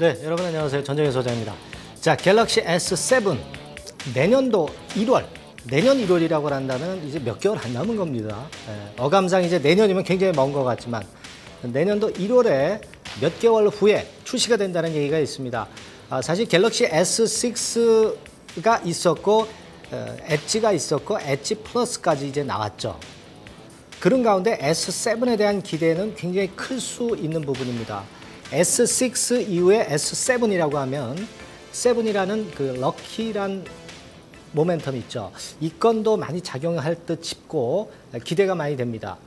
네, 여러분 안녕하세요. 전정현 소장입니다. 자, 갤럭시 S7 내년도 1월, 내년 1월이라고 한다면 이제 몇 개월 안 남은 겁니다. 어감상 이제 내년이면 굉장히 먼 것 같지만 내년도 1월에 몇 개월 후에 출시가 된다는 얘기가 있습니다. 사실 갤럭시 S6가 있었고 엣지가 있었고 엣지 플러스까지 이제 나왔죠. 그런 가운데 S7에 대한 기대는 굉장히 클 수 있는 부분입니다. S6 이후에 S7이라고 하면 7이라는 그 럭키란 모멘텀 있죠. 이 건도 많이 작용할 듯 싶고 기대가 많이 됩니다.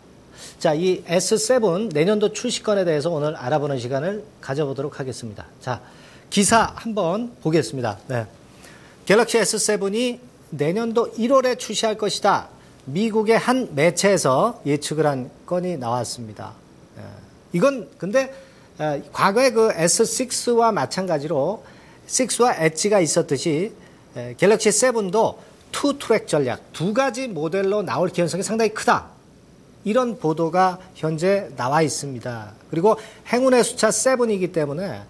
자, 이 S7 내년도 출시건에 대해서 오늘 알아보는 시간을 가져보도록 하겠습니다. 자, 기사 한번 보겠습니다. 네. 갤럭시 S7이 내년도 1월에 출시할 것이다. 미국의 한 매체에서 예측을 한 건이 나왔습니다. 이건 근데 과거에 그 S6와 마찬가지로 6와 엣지가 있었듯이 갤럭시 7도 투 트랙 전략, 두 가지 모델로 나올 가능성이 상당히 크다. 이런 보도가 현재 나와 있습니다. 그리고 행운의 숫자 7이기 때문에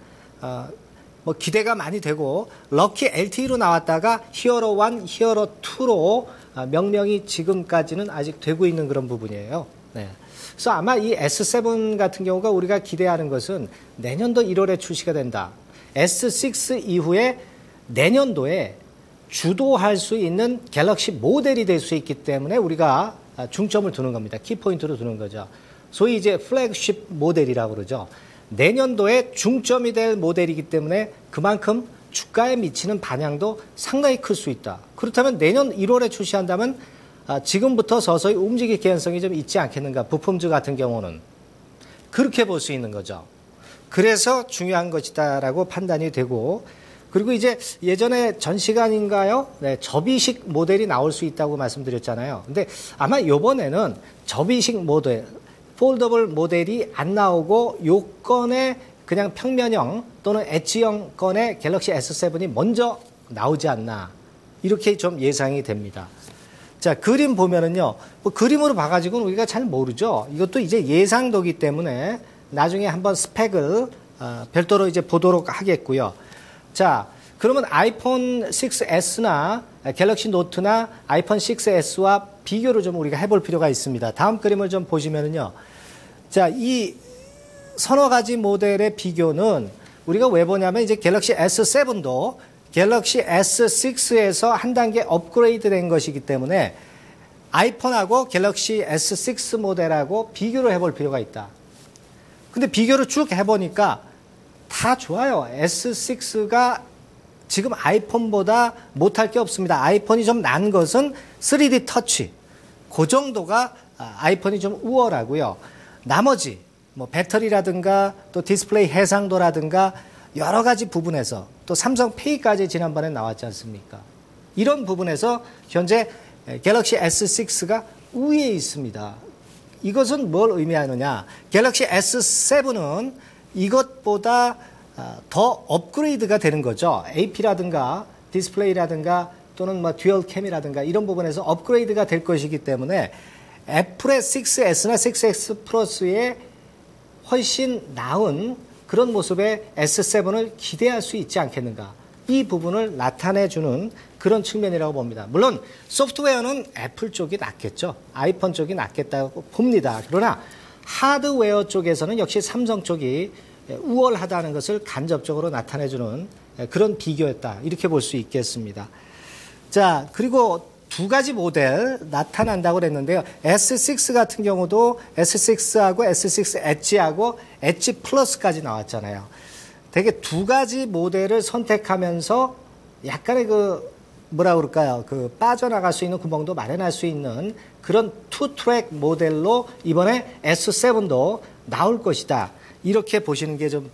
뭐 기대가 많이 되고 럭키 LTE로 나왔다가 히어로 1, 히어로 2로 명명이 지금까지는 아직 되고 있는 그런 부분이에요. 네. 그래서 아마 이 S7 같은 경우가 우리가 기대하는 것은 내년도 1월에 출시가 된다. S6 이후에 내년도에 주도할 수 있는 갤럭시 모델이 될 수 있기 때문에 우리가 중점을 두는 겁니다. 키포인트로 두는 거죠. 소위 이제 플래그십 모델이라고 그러죠. 내년도에 중점이 될 모델이기 때문에 그만큼 주가에 미치는 반향도 상당히 클 수 있다. 그렇다면 내년 1월에 출시한다면 지금부터 서서히 움직일 개연성이 좀 있지 않겠는가. 부품주 같은 경우는. 그렇게 볼 수 있는 거죠. 그래서 중요한 것이다라고 판단이 되고, 그리고 이제 예전에 전 시간인가요? 네, 접이식 모델이 나올 수 있다고 말씀드렸잖아요. 근데 아마 이번에는 접이식 모델, 폴더블 모델이 안 나오고 요건에 그냥 평면형 또는 엣지형 건의 갤럭시 S7이 먼저 나오지 않나. 이렇게 좀 예상이 됩니다. 자, 그림 보면은요, 뭐 그림으로 봐가지고는 우리가 잘 모르죠. 이것도 이제 예상도기 때문에 나중에 한번 스펙을 별도로 이제 보도록 하겠고요. 자, 그러면 아이폰 6S나 갤럭시 노트나 아이폰 6S와 비교를 좀 우리가 해볼 필요가 있습니다. 다음 그림을 좀 보시면은요. 자, 이 서너 가지 모델의 비교는 우리가 왜 보냐면 이제 갤럭시 S7도 갤럭시 S6에서 한 단계 업그레이드 된 것이기 때문에 아이폰하고 갤럭시 S6 모델하고 비교를 해볼 필요가 있다. 근데 비교를 쭉 해보니까 다 좋아요. S6가 지금 아이폰보다 못할 게 없습니다. 아이폰이 좀 난 것은 3D 터치. 그 정도가 아이폰이 좀 우월하고요. 나머지 뭐 배터리라든가 또 디스플레이 해상도라든가 여러 가지 부분에서 또 삼성페이까지 지난번에 나왔지 않습니까? 이런 부분에서 현재 갤럭시 S6가 우위에 있습니다. 이것은 뭘 의미하느냐? 갤럭시 S7은 이것보다 더 업그레이드가 되는 거죠. AP라든가 디스플레이라든가 또는 뭐 듀얼 캠이라든가 이런 부분에서 업그레이드가 될 것이기 때문에 애플의 6S나 6S 플러스에 훨씬 나은 그런 모습의 S7을 기대할 수 있지 않겠는가. 이 부분을 나타내주는 그런 측면이라고 봅니다. 물론 소프트웨어는 애플 쪽이 낫겠죠. 아이폰 쪽이 낫겠다고 봅니다. 그러나 하드웨어 쪽에서는 역시 삼성 쪽이 우월하다는 것을 간접적으로 나타내주는 그런 비교였다. 이렇게 볼 수 있겠습니다. 자, 그리고 두 가지 모델 나타난다고 그랬는데요. S6 같은 경우도 S6하고 S6 엣지하고 엣지 플러스까지 나왔잖아요. 되게 두 가지 모델을 선택하면서 약간의 그 뭐라 그럴까요? 그 빠져나갈 수 있는 구멍도 마련할 수 있는 그런 투 트랙 모델로 이번에 S7도 나올 것이다. 이렇게 보시는 게 좀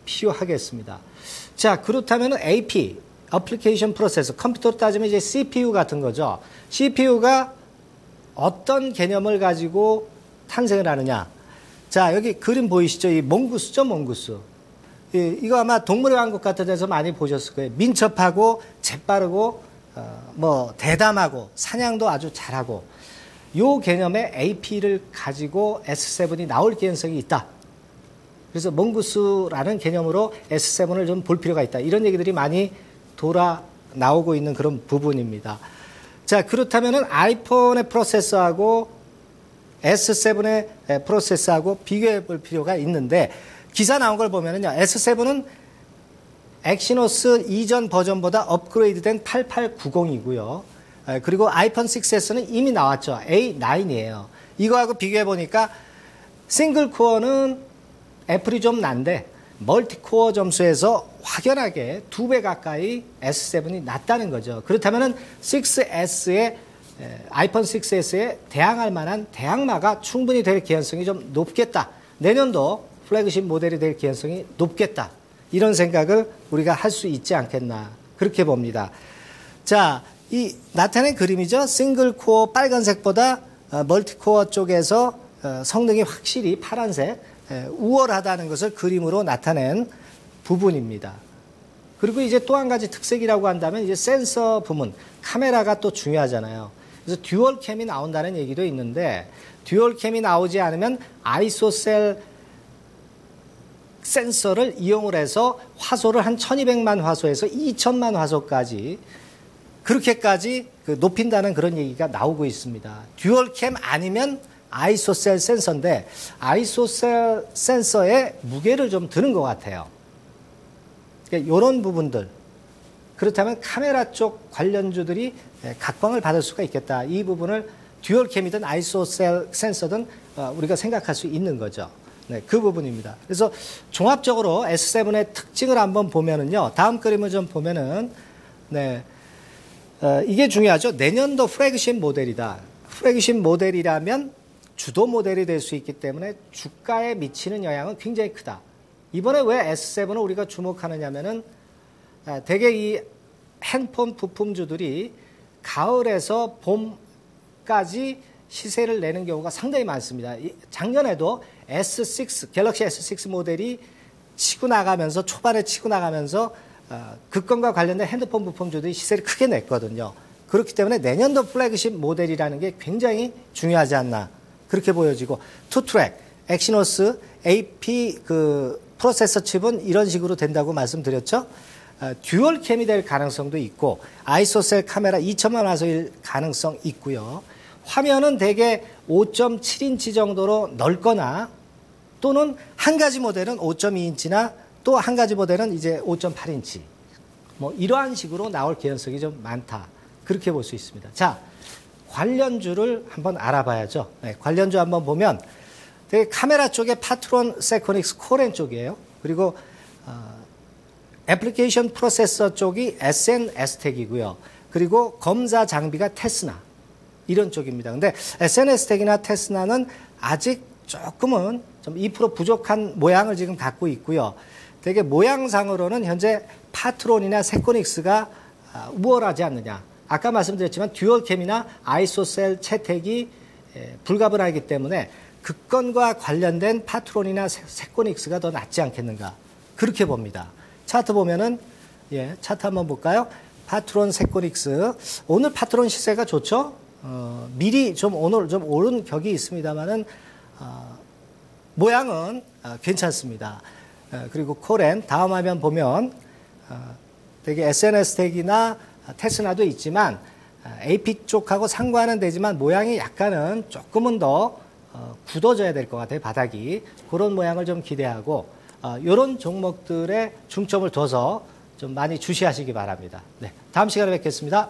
필요하겠습니다. 자, 그렇다면 AP, 어플리케이션 프로세서, 컴퓨터로 따지면 이제 CPU 같은 거죠. CPU가 어떤 개념을 가지고 탄생을 하느냐. 자, 여기 그림 보이시죠? 이 몽구스죠, 몽구스. 이거 아마 동물의 왕국 같은 데서 많이 보셨을 거예요. 민첩하고 재빠르고 뭐 대담하고 사냥도 아주 잘하고 요 개념의 AP를 가지고 S7이 나올 가능성이 있다. 그래서 몽구스라는 개념으로 S7을 좀 볼 필요가 있다. 이런 얘기들이 많이 나오고 있는 그런 부분입니다. 자, 그렇다면은 아이폰의 프로세서하고 S7의 프로세서하고 비교해 볼 필요가 있는데, 기사 나온 걸 보면은요, S7은 엑시노스 이전 버전보다 업그레이드된 8890이고요. 그리고 아이폰 6S는 이미 나왔죠. A9이에요. 이거하고 비교해 보니까 싱글 코어는 애플이 좀 난데 멀티코어 점수에서 확연하게 2배 가까이 S7이 낮다는 거죠. 그렇다면은 6S의 아이폰 6S에 대항할 만한 대항마가 충분히 될 개연성이 좀 높겠다. 내년도 플래그십 모델이 될 개연성이 높겠다. 이런 생각을 우리가 할 수 있지 않겠나. 그렇게 봅니다. 자, 이 나타낸 그림이죠. 싱글 코어 빨간색보다 멀티코어 쪽에서 성능이 확실히 파란색, 우월하다는 것을 그림으로 나타낸 부분입니다. 그리고 이제 또 한 가지 특색이라고 한다면 이제 센서 부문, 카메라가 또 중요하잖아요. 그래서 듀얼 캠이 나온다는 얘기도 있는데, 듀얼 캠이 나오지 않으면 아이소셀 센서를 이용을 해서 화소를 한 1200만 화소에서 2000만 화소까지 그렇게까지 높인다는 그런 얘기가 나오고 있습니다. 듀얼 캠 아니면 아이소셀 센서인데, 아이소셀 센서에 무게를 좀 드는 것 같아요. 그러니까 이런 부분들. 그렇다면 카메라 쪽 관련주들이 각광을 받을 수가 있겠다. 이 부분을 듀얼 캠이든 아이소셀 센서든 우리가 생각할 수 있는 거죠. 네, 그 부분입니다. 그래서 종합적으로 S7의 특징을 한번 보면은요, 다음 그림을 좀 보면은, 네, 이게 중요하죠. 내년도 플래그십 모델이다. 플래그십 모델이라면 주도 모델이 될 수 있기 때문에 주가에 미치는 영향은 굉장히 크다. 이번에 왜 S7을 우리가 주목하느냐면은 대개 이 핸폰 부품주들이 가을에서 봄까지 시세를 내는 경우가 상당히 많습니다. 작년에도 S6, 갤럭시 S6 모델이 치고 나가면서, 초반에 치고 나가면서 그건과 관련된 핸드폰 부품주들이 시세를 크게 냈거든요. 그렇기 때문에 내년도 플래그십 모델이라는 게 굉장히 중요하지 않나, 그렇게 보여지고, 투트랙, 엑시노스, AP 프로세서 칩은 이런 식으로 된다고 말씀드렸죠. 듀얼 캠이 될 가능성도 있고, 아이소셀 카메라 2000만 화소일 가능성 있고요. 화면은 대개 5.7인치 정도로 넓거나, 또는 한 가지 모델은 5.2인치나 또 한 가지 모델은 이제 5.8인치. 뭐 이러한 식으로 나올 개연성이 좀 많다. 그렇게 볼 수 있습니다. 자, 관련주를 한번 알아봐야죠. 네, 관련주 한번 보면 되게 카메라 쪽에 파트론 세코닉스 코렌 쪽이에요. 그리고 애플리케이션 프로세서 쪽이 SNS택이고요. 그리고 검사 장비가 테스나. 이런 쪽입니다. 근데 SNS택이나 테스나는 아직 조금은 좀 2% 부족한 모양을 지금 갖고 있고요. 되게 모양상으로는 현재 파트론이나 세코닉스가 우월하지 않느냐. 아까 말씀드렸지만 듀얼캠이나 아이소셀 채택이 불가분하기 때문에 그건과 관련된 파트론이나 세코닉스가 더 낫지 않겠는가. 그렇게 봅니다. 차트 보면은, 차트 한번 볼까요? 파트론, 세코닉스. 오늘 파트론 시세가 좋죠? 미리 좀 오늘 좀 오른 격이 있습니다만은, 모양은 괜찮습니다. 그리고 코렌, 다음 화면 보면 되게 SNS택이나 테스나도 있지만 AP 쪽하고 상관은 되지만 모양이 약간은 조금은 더 굳어져야 될 것 같아요. 바닥이. 그런 모양을 좀 기대하고 이런 종목들에 중점을 둬서 좀 많이 주시하시기 바랍니다. 네, 다음 시간에 뵙겠습니다.